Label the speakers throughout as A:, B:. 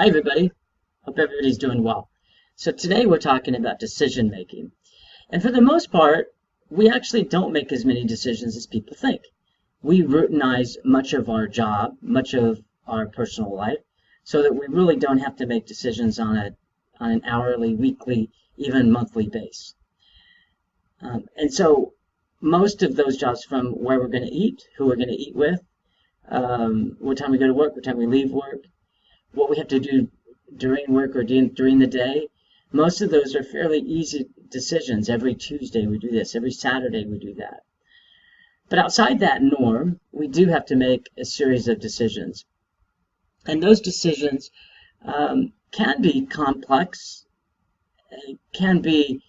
A: Hi, everybody. Hope everybody's doing well. So today we're talking about decision making. And for the most part, we actually don't make as many decisions as people think. We routinize much of our job, much of our personal life, so that we really don't have to make decisions on an hourly, weekly, even monthly basis. And so most of those jobs, from where we're going to eat, who we're going to eat with, what time we go to work, what time we leave work, what we have to do during work or during the day, most of those are fairly easy decisions. Every Tuesday we do this, every Saturday we do that. But outside that norm, we do have to make a series of decisions. And those decisions can be complex, can be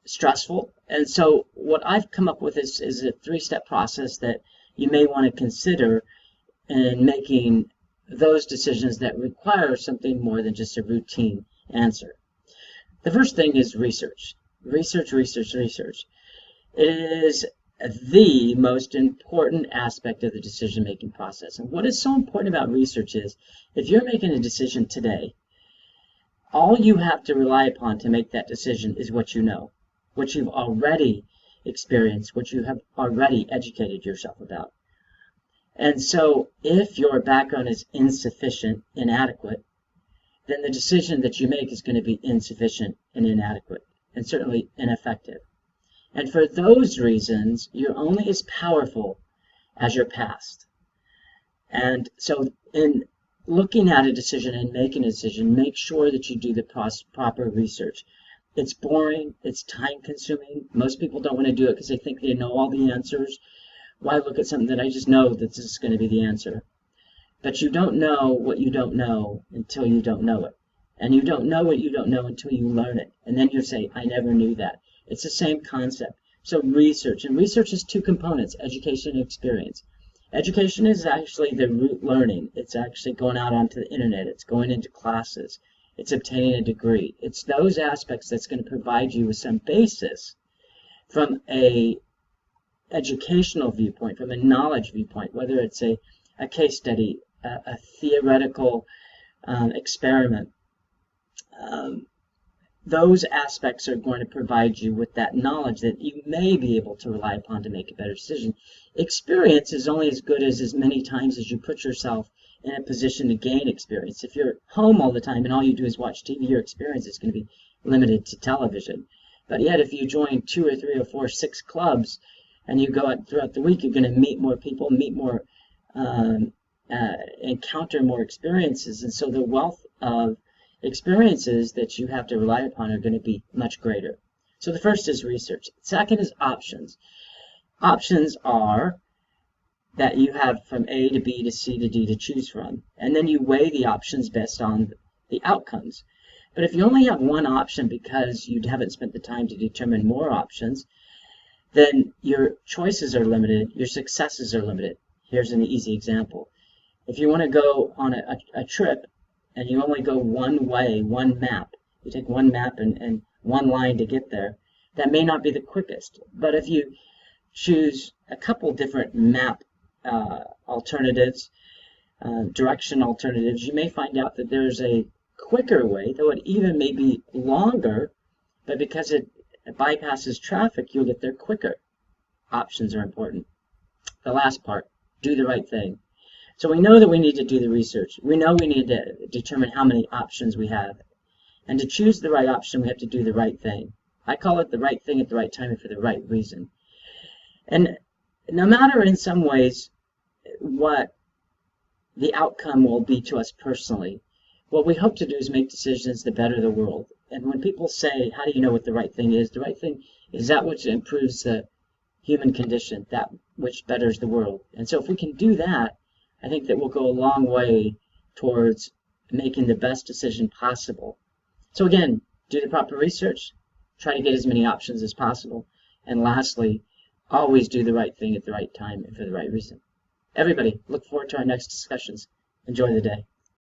A: stressful. And so what I've come up with is a three-step process that you may want to consider in making those decisions that require something more than just a routine answer. The first thing is research. Research. It is the most important aspect of the decision-making process. And what is so important about research is, if you're making a decision today, all you have to rely upon to make that decision is what you know, what you've already experienced, what you have already educated yourself about. And so if your background is insufficient, inadequate, then the decision that you make is going to be insufficient and inadequate, and certainly ineffective. And for those reasons, you're only as powerful as your past. And so in looking at a decision and making a decision, make sure that you do the proper research. It's boring, it's time consuming. Most people don't want to do it because they think they know all the answers. Why look at something that I just know that this is going to be the answer? But you don't know what you don't know until you don't know it. And you don't know what you don't know until you learn it. And then you say, I never knew that. It's the same concept. So research. And research is two components, education and experience. Education is actually the root learning. It's actually going out onto the internet. It's going into classes. It's obtaining a degree. It's those aspects that's going to provide you with some basis from a educational viewpoint, from a knowledge viewpoint, whether it's a case study, a theoretical experiment. Those aspects are going to provide you with that knowledge that you may be able to rely upon to make a better decision. Experience is only as good as many times as you put yourself in a position to gain experience. If you're home all the time and all you do is watch TV, your experience is going to be limited to television. But yet if you join 2 or 3 or 4, 6 clubs, and you go out throughout the week, you're going to meet more people, encounter more experiences. And so the wealth of experiences that you have to rely upon are going to be much greater. So the first is research. Second is options. Options are that you have from A to B to C to D to choose from. And then you weigh the options based on the outcomes. But if you only have one option because you haven't spent the time to determine more options, then your choices are limited, your successes are limited. Here's an easy example. If you want to go on a trip and you only go one way, one map, you take one map and one line to get there, that may not be the quickest. But if you choose a couple different map alternatives, direction alternatives, you may find out that there's a quicker way, though it even may be longer, but because it bypasses traffic, you'll get there quicker. Options are important. The last part, do the right thing. So we know that we need to do the research. We know we need to determine how many options we have. And to choose the right option, we have to do the right thing. I call it the right thing at the right time and for the right reason. And no matter in some ways what the outcome will be to us personally, what we hope to do is make decisions that better the world. And when people say, how do you know what the right thing is? The right thing is that which improves the human condition, that which betters the world. And so if we can do that, I think that we'll go a long way towards making the best decision possible. So again, do the proper research, try to get as many options as possible, and lastly, always do the right thing at the right time and for the right reason. Everybody, look forward to our next discussions. Enjoy the day.